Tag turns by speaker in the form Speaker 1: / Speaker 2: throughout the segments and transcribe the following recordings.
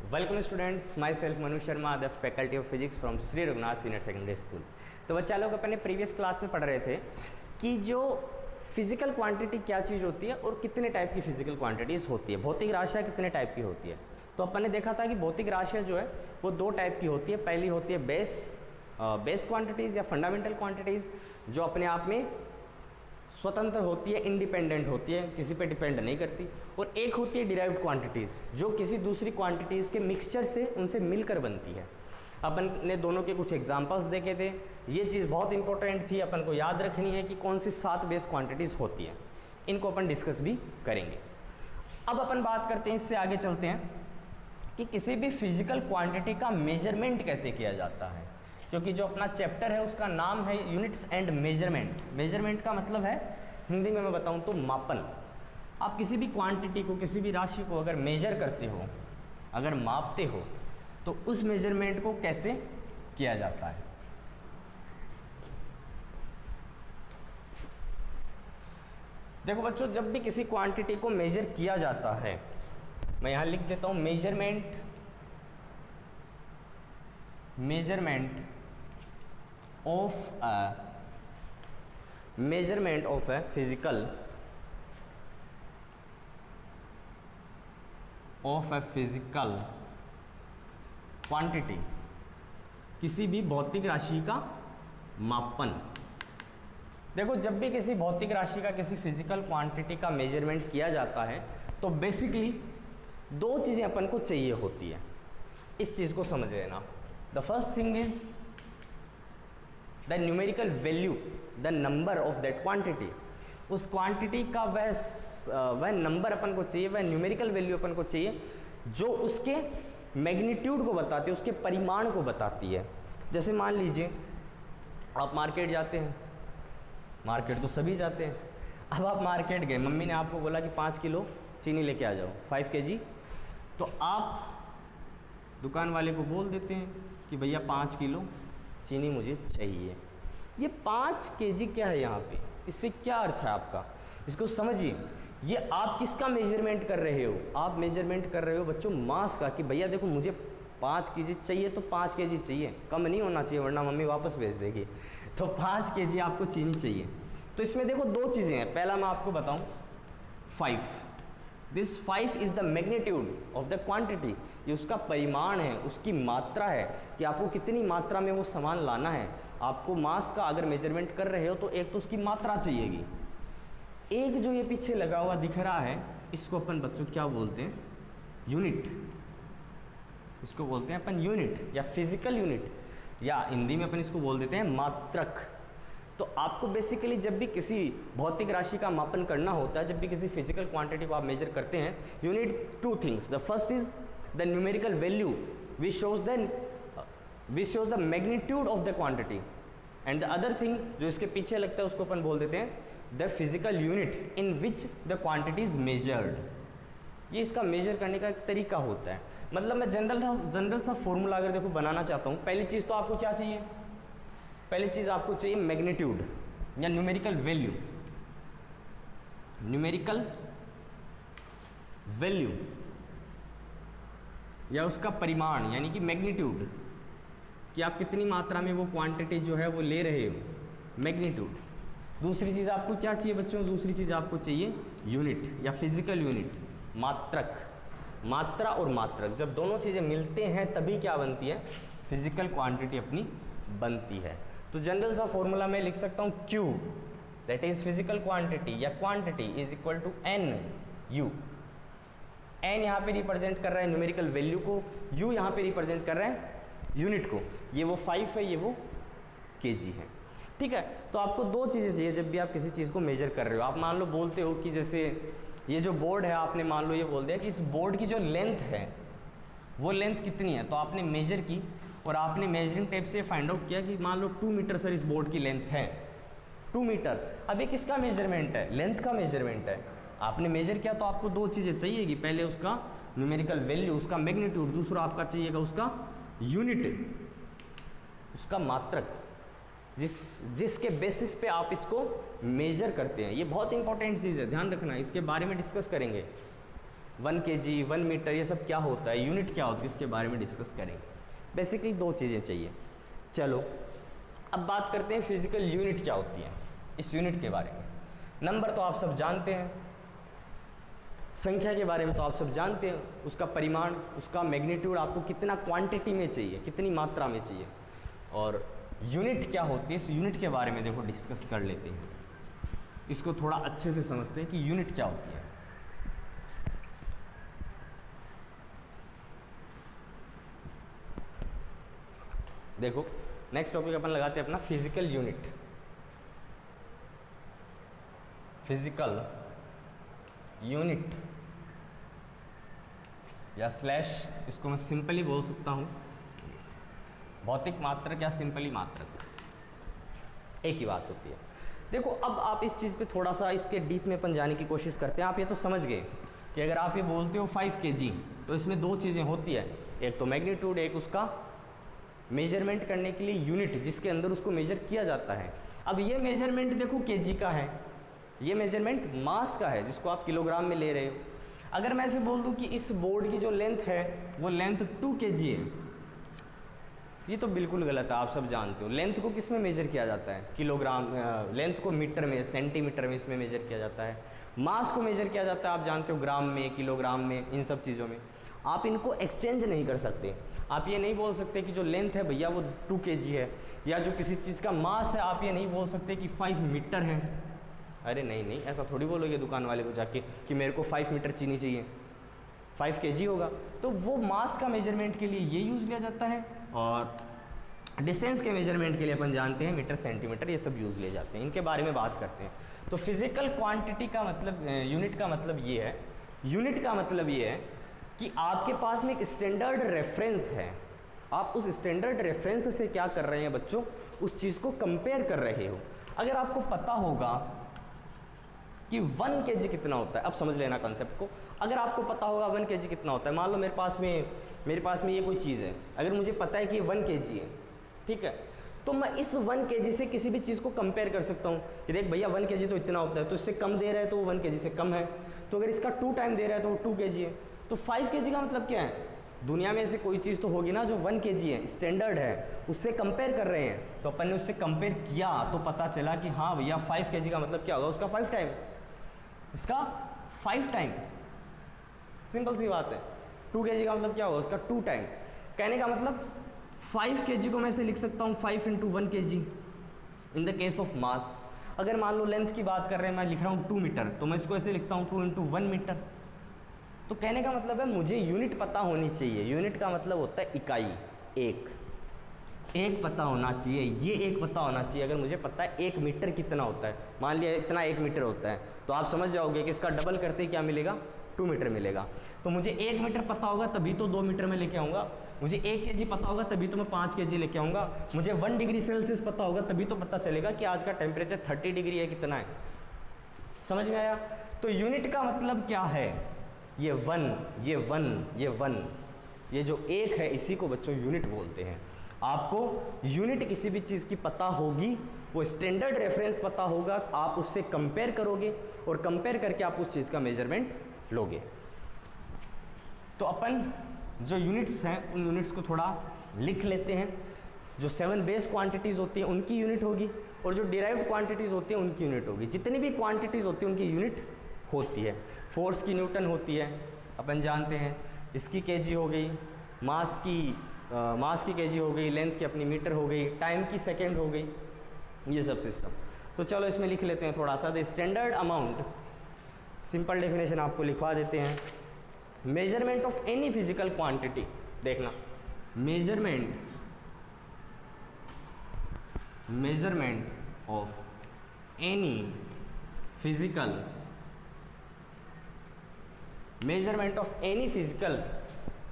Speaker 1: Welcome students, my self Manu Sharma, the faculty of physics from Shri Raghunath senior secondary school. तो बच्चा लोग अपने प्रीवियस क्लास में पढ़ रहे थे कि जो फिजिकल क्वांटिटी क्या चीज़ होती है और कितने टाइप की फिजिकल क्वांटिटीज़ होती है, भौतिक राशियाँ कितने टाइप की होती है। तो अपन ने देखा था कि भौतिक राशियाँ जो है वो दो टाइप की होती है। पहली होती है बेस क्वांटिटीज़ या फंडामेंटल क्वांटिटीज़, जो अपने आप में स्वतंत्र होती है, इंडिपेंडेंट होती है, किसी पे डिपेंड नहीं करती। और एक होती है डिराइव्ड क्वांटिटीज़, जो किसी दूसरी क्वांटिटीज़ के मिक्सचर से उनसे मिलकर बनती है। अपन ने दोनों के कुछ एग्जांपल्स देखे थे। ये चीज़ बहुत इंपॉर्टेंट थी, अपन को याद रखनी है कि कौन सी 7 बेस क्वांटिटीज़ होती हैं। इनको अपन डिस्कस भी करेंगे। अब अपन बात करते हैं, इससे आगे चलते हैं कि किसी भी फिजिकल क्वांटिटी का मेजरमेंट कैसे किया जाता है, क्योंकि जो अपना चैप्टर है उसका नाम है यूनिट्स एंड मेजरमेंट। मेजरमेंट का मतलब है, हिंदी में मैं बताऊं तो मापन। आप किसी भी क्वांटिटी को, किसी भी राशि को अगर मेजर करते हो, अगर मापते हो, तो उस मेजरमेंट को कैसे किया जाता है। देखो बच्चों, जब भी किसी क्वांटिटी को मेजर किया जाता है, मैं यहां लिख देता हूं measurement of a physical quantity, किसी भी भौतिक राशि का मापन। देखो, जब भी किसी भौतिक राशि का, किसी फिजिकल क्वांटिटी का मेजरमेंट किया जाता है तो बेसिकली दो चीज़ें अपन को चाहिए होती है। इस चीज़ को समझ लेना। The first thing is the numerical value, the number of that quantity. उस क्वांटिटी का वह नंबर अपन को चाहिए, वह न्यूमेरिकल वैल्यू अपन को चाहिए जो उसके मैग्नीट्यूड को बताती है, उसके परिमाण को बताती है। जैसे मान लीजिए आप मार्केट जाते हैं, मार्केट तो सभी जाते हैं। अब आप मार्केट गए, मम्मी ने आपको बोला कि 5 किलो चीनी लेके आ जाओ, 5 kg। तो आप दुकान वाले को बोल देते हैं कि भैया 5 किलो चीनी मुझे चाहिए। ये 5 kg क्या है यहाँ पे, इससे क्या अर्थ है आपका, इसको समझिए। ये आप किसका मेजरमेंट कर रहे हो? आप मेजरमेंट कर रहे हो बच्चों मास का, कि भैया देखो मुझे 5 kg चाहिए तो 5 kg चाहिए, कम नहीं होना चाहिए वरना मम्मी वापस भेज देगी। तो 5 kg आपको चीनी चाहिए। तो इसमें देखो दो चीज़ें हैं। पहला मैं आपको बताऊं, 5, this 5 is the magnitude of the quantity. ये उसका परिमाण है, उसकी मात्रा है कि आपको कितनी मात्रा में वो सामान लाना है। आपको मास का अगर मेजरमेंट कर रहे हो तो एक तो उसकी मात्रा चाहिएगी। एक जो ये पीछे लगा हुआ दिख रहा है, इसको अपन बच्चों क्या बोलते हैं? यूनिट। इसको बोलते हैं अपन यूनिट या फिजिकल यूनिट, या हिंदी में अपन इसको बोल देते हैं मात्रक। तो आपको बेसिकली जब भी किसी भौतिक राशि का मापन करना होता है, जब भी किसी फिजिकल क्वांटिटी को आप मेजर करते हैं, you need 2 things. The first is the numerical value which shows the magnitude of the quantity, and the other thing जो इसके पीछे लगता है उसको अपन बोल देते हैं the physical unit in which the quantity is measured. ये इसका मेजर करने का एक तरीका होता है। मतलब मैं जनरल सा फॉर्मूला अगर देखो बनाना चाहता हूँ, पहली चीज़ तो आपको क्या चाहिए? पहली चीज़ आपको चाहिए मैग्नीट्यूड या न्यूमेरिकल वैल्यू। न्यूमेरिकल वैल्यू या उसका परिमाण यानी कि मैग्नीट्यूड, कि आप कितनी मात्रा में वो क्वांटिटी जो है वो ले रहे हो, मैग्नीट्यूड। दूसरी चीज़ आपको क्या चाहिए बच्चों? दूसरी चीज़ आपको चाहिए यूनिट या फिजिकल यूनिट, मात्रक। मात्रा और मात्रक जब दोनों चीज़ें मिलते हैं तभी क्या बनती है? फिजिकल क्वांटिटी अपनी बनती है। तो जनरल सा फॉर्मूला मैं लिख सकता हूँ Q, that is physical quantity या quantity is equal to NU। N यहाँ पे रिप्रेजेंट कर रहा है न्यूमेरिकल वैल्यू को, U यहाँ पे रिप्रेजेंट कर रहा है यूनिट को। ये वो 5 है, ये वो kg है। ठीक है। तो आपको दो चीज़ें चाहिए जब भी आप किसी चीज़ को मेजर कर रहे हो। आप मान लो बोलते हो कि जैसे ये जो बोर्ड है, आपने मान लो ये बोल दिया कि इस बोर्ड की जो लेंथ है वो लेंथ कितनी है, तो आपने मेजर की और आपने मेजरिंग टेप से फाइंड आउट किया कि मान लो 2 मीटर सर इस बोर्ड की लेंथ है, 2 मीटर। अब ये किसका मेजरमेंट है? लेंथ का मेजरमेंट है। आपने मेजर किया तो आपको दो चीज़ें चाहिएगी, पहले उसका न्यूमेरिकल वैल्यू, उसका मैग्नीट्यूड, दूसरा आपका चाहिएगा उसका यूनिट, उसका मात्रक, जिसके बेसिस पे आप इसको मेजर करते हैं। ये बहुत इंपॉर्टेंट चीज़ है, ध्यान रखना, इसके बारे में डिस्कस करेंगे। 1 kg, 1 मीटर, ये सब क्या होता है, यूनिट क्या होती है, इसके बारे में डिस्कस करेंगे। बेसिकली 2 चीज़ें चाहिए। चलो अब बात करते हैं फिजिकल यूनिट क्या होती है, इस यूनिट के बारे में। नंबर तो आप सब जानते हैं, संख्या के बारे में तो आप सब जानते हैं, उसका परिमाण, उसका मैग्नीट्यूड आपको कितना क्वांटिटी में चाहिए, कितनी मात्रा में चाहिए। और यूनिट क्या होती है, इस यूनिट के बारे में देखो डिस्कस कर लेते हैं, इसको थोड़ा अच्छे से समझते हैं कि यूनिट क्या होती है। देखो नेक्स्ट टॉपिक अपन लगाते हैं अपना फिजिकल यूनिट। फिजिकल यूनिट या स्लैश, इसको मैं सिंपली बोल सकता हूँ भौतिक मात्रक या सिंपली मात्रक, एक ही बात होती है। देखो अब आप इस चीज़ पे थोड़ा सा इसके डीप में अपन जाने की कोशिश करते हैं। आप ये तो समझ गए कि अगर आप ये बोलते हो 5 kg तो इसमें 2 चीज़ें होती है, एक तो मैग्नीट्यूड, एक उसका मेजरमेंट करने के लिए यूनिट जिसके अंदर उसको मेजर किया जाता है। अब ये मेजरमेंट देखो kg का है, ये मेजरमेंट मास का है जिसको आप किलोग्राम में ले रहे हो। अगर मैं ऐसे बोल दूं कि इस बोर्ड की जो लेंथ है वो लेंथ 2 kg है, ये तो बिल्कुल गलत है, आप सब जानते हो। लेंथ को किस में मेजर किया जाता है, किलोग्राम, लेंथ को मीटर में, सेंटीमीटर में इसमें मेजर किया जाता है। मास को मेजर किया जाता है आप जानते हो ग्राम में, किलोग्राम में, इन सब चीज़ों में। आप इनको एक्सचेंज नहीं कर सकते। आप ये नहीं बोल सकते कि जो लेंथ है भैया वो 2 kg है, या जो किसी चीज़ का मास है आप ये नहीं बोल सकते कि 5 मीटर है। अरे नहीं नहीं, ऐसा थोड़ी बोलोगे दुकान वाले को जाके कि मेरे को 5 मीटर चीनी चाहिए, 5 kg होगा। तो वो मास का मेजरमेंट के लिए ये यूज़ लिया जाता है, और डिस्टेंस के मेजरमेंट के लिए अपन जानते हैं मीटर, सेंटीमीटर, ये सब यूज़ लिए जाते हैं। इनके बारे में बात करते हैं। तो फिजिकल क्वांटिटी का मतलब, यूनिट का मतलब ये है, यूनिट का मतलब ये है कि आपके पास में एक स्टैंडर्ड रेफरेंस है। आप उस स्टैंडर्ड रेफरेंस से क्या कर रहे हैं बच्चों, उस चीज़ को कंपेयर कर रहे हो। अगर आपको पता होगा कि 1 kg कितना होता है, अब समझ लेना कॉन्सेप्ट को। अगर आपको पता होगा 1 kg कितना होता है, मान लो मेरे पास में ये कोई चीज़ है, अगर मुझे पता है कि 1 kg है, ठीक है, तो मैं इस 1 kg से किसी भी चीज़ को कंपेयर कर सकता हूँ कि देख भैया 1 kg तो इतना होता है, तो इससे कम दे रहा है तो वो 1 kg से कम है। तो अगर इसका 2 टाइम दे रहा है तो वो 2 kg है। तो 5 kg का मतलब क्या है, दुनिया में ऐसे कोई चीज़ तो होगी ना जो 1 kg है, स्टैंडर्ड है, उससे कंपेयर कर रहे हैं। तो अपन ने उससे कंपेयर किया तो पता चला कि हाँ भैया 5 kg का मतलब क्या होगा, उसका 5 टाइम, इसका 5 टाइम, सिंपल सी बात है। 2 kg का मतलब क्या होगा, उसका 2 टाइम। कहने का मतलब 5 kg को मैं ऐसे लिख सकता हूँ 5 × 1 kg in the case of mass. अगर मान लो लेंथ की बात कर रहे हैं, मैं लिख रहा हूँ 2 मीटर, तो मैं इसको ऐसे लिखता हूँ 2 × 1 मीटर। तो कहने का मतलब है मुझे यूनिट पता होनी चाहिए। यूनिट का मतलब होता है इकाई, एक पता होना चाहिए, ये एक पता होना चाहिए। अगर मुझे पता है 1 मीटर कितना होता है, मान लिया इतना 1 मीटर होता है, तो आप समझ जाओगे कि इसका डबल करते क्या मिलेगा, 2 मीटर मिलेगा। तो मुझे 1 मीटर पता होगा तभी तो 2 मीटर में लेके आऊँगा। मुझे 1 kg पता होगा तभी तो मैं 5 kg लेके आऊँगा। मुझे 1 डिग्री सेल्सियस पता होगा तभी तो पता चलेगा कि आज का टेम्परेचर 30 डिग्री है, कितना है। समझ में आया। तो यूनिट का मतलब क्या है, ये 1, ये 1, ये 1, ये जो 1 है इसी को बच्चों यूनिट बोलते हैं। आपको यूनिट किसी भी चीज़ की पता होगी, वो स्टैंडर्ड रेफरेंस पता होगा, आप उससे कंपेयर करोगे और कंपेयर करके आप उस चीज़ का मेजरमेंट लोगे। तो अपन जो यूनिट्स हैं उन यूनिट्स को थोड़ा लिख लेते हैं। जो 7 बेस क्वांटिटीज़ होती हैं उनकी यूनिट होगी, और जो डिराइव्ड क्वांटिटीज़ होती हैं उनकी यूनिट होगी। जितनी भी क्वांटिटीज़ होती हैं उनकी यूनिट होती है। फोर्स की न्यूटन होती है, अपन जानते हैं। इसकी केजी हो गई, मास की केजी हो गई, लेंथ की अपनी मीटर हो गई, टाइम की सेकेंड हो गई, ये सब सिस्टम। तो चलो इसमें लिख लेते हैं थोड़ा सा। The standard amount, simple definition आपको लिखवा देते हैं। Measurement of any physical quantity, देखना measurement of any physical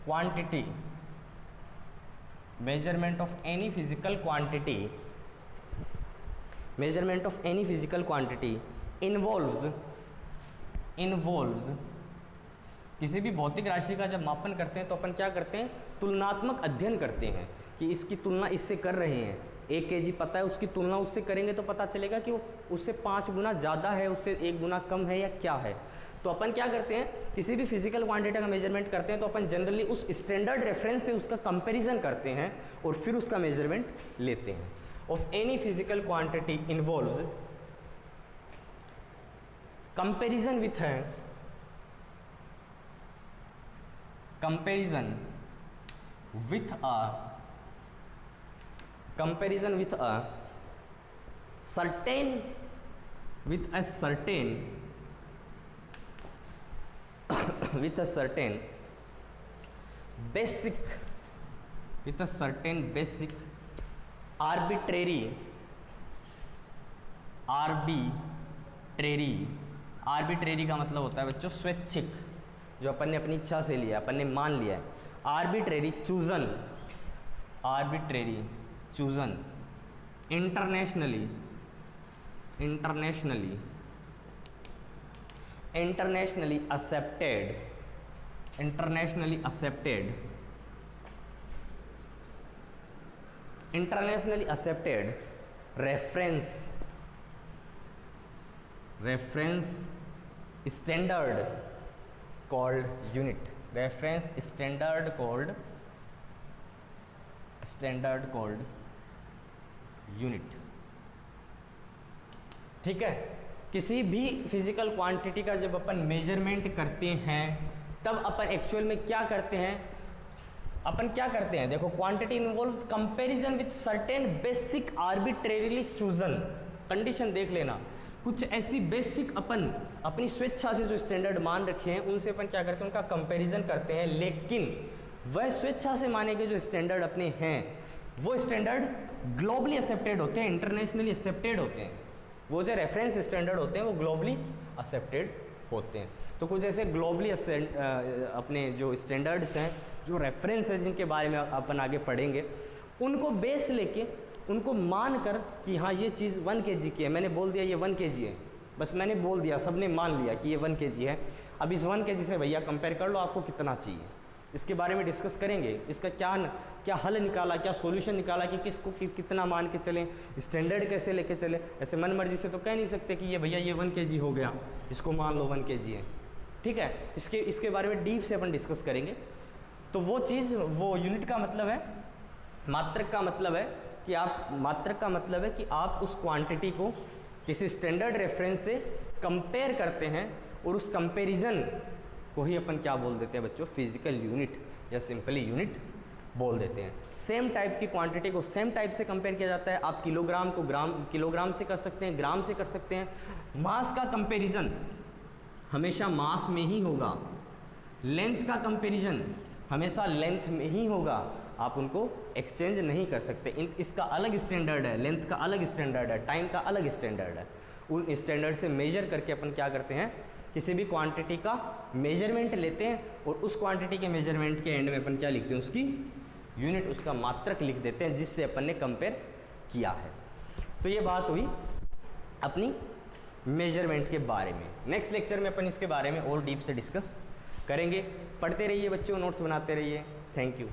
Speaker 1: quantity, measurement of any physical quantity involves किसी भी भौतिक राशि का जब मापन करते हैं तो अपन क्या करते हैं, तुलनात्मक अध्ययन करते हैं कि इसकी तुलना इससे कर रहे हैं। 1 kg पता है, उसकी तुलना उससे करेंगे तो पता चलेगा कि वो उससे 5 गुना ज़्यादा है, उससे 1 गुना कम है या क्या है। तो अपन क्या करते हैं, किसी भी फिजिकल क्वांटिटी का मेजरमेंट करते हैं तो अपन जनरली उस स्टैंडर्ड रेफरेंस से उसका कंपैरिजन करते हैं और फिर उसका मेजरमेंट लेते हैं। Of any physical quantity involves comparison with है comparison with a certain with a certain basic arbitrary का मतलब होता है बच्चों स्वैच्छिक, जो अपन ने अपनी इच्छा से लिया, अपन ने मान लिया है। Arbitrary chosen internationally accepted reference standard called unit, reference standard called unit। ठीक है, किसी भी फिजिकल क्वांटिटी का जब अपन मेजरमेंट करते हैं तब अपन एक्चुअल में क्या करते हैं, देखो quantity involves comparison with certain basic arbitrarily chosen. Condition देख लेना, कुछ ऐसी बेसिक अपन अपनी स्वेच्छा से जो स्टैंडर्ड मान रखे हैं उनसे अपन क्या करते हैं, उनका कंपैरिजन करते हैं, लेकिन वह स्वेच्छा से माने गए जो स्टैंडर्ड अपने हैं वो स्टैंडर्ड ग्लोबली एक्सेप्टेड होते हैं, इंटरनेशनली एक्सेप्टेड होते हैं। वो जो रेफरेंस स्टैंडर्ड होते हैं वो ग्लोबली एक्सेप्टेड होते हैं। तो कुछ ऐसे ग्लोबली अपने जो स्टैंडर्ड्स हैं, जो रेफरेंस है, जिनके बारे में अपन आगे पढ़ेंगे, उनको बेस लेके, उनको मान कर कि हाँ ये चीज़ 1 kg की है, मैंने बोल दिया ये 1 kg है, बस मैंने बोल दिया, सबने मान लिया कि ये 1 kg है। अब इस 1 kg से भैया कंपेयर कर लो आपको कितना चाहिए, इसके बारे में डिस्कस करेंगे। इसका क्या हल निकाला, क्या सॉल्यूशन निकाला कि किसको कितना मान के चलें, स्टैंडर्ड कैसे लेके चलें। ऐसे मन मर्जी से तो कह नहीं सकते कि ये भैया ये 1 kg हो गया, इसको मान लो 1 kg है। ठीक है, इसके बारे में डीप से अपन डिस्कस करेंगे। तो वो चीज़, वो यूनिट का मतलब है, मात्रक का मतलब है कि आप उस क्वांटिटी को किसी स्टैंडर्ड रेफरेंस से कंपेयर करते हैं और उस कंपैरिजन को ही अपन क्या बोल देते हैं बच्चों, फिजिकल यूनिट या सिंपली यूनिट बोल देते हैं। सेम टाइप की क्वांटिटी को सेम टाइप से कंपेयर किया जाता है। आप किलोग्राम को किलोग्राम से कर सकते हैं, ग्राम से कर सकते हैं। मास का कंपैरिजन हमेशा मास में ही होगा, लेंथ का कंपैरिजन हमेशा लेंथ में ही होगा, आप उनको एक्सचेंज नहीं कर सकते। इसका अलग स्टैंडर्ड है, लेंथ का अलग स्टैंडर्ड है, टाइम का अलग स्टैंडर्ड है। उन स्टैंडर्ड से मेजर करके अपन क्या करते हैं, किसी भी क्वांटिटी का मेजरमेंट लेते हैं और उस क्वांटिटी के मेजरमेंट के एंड में अपन क्या लिखते हैं, उसकी यूनिट, उसका मात्रक लिख देते हैं जिससे अपन ने कंपेयर किया है। तो ये बात हुई अपनी मेजरमेंट के बारे में। नेक्स्ट लेक्चर में अपन इसके बारे में और डीप से डिस्कस करेंगे। पढ़ते रहिए बच्चों, नोट्स बनाते रहिए। Thank you.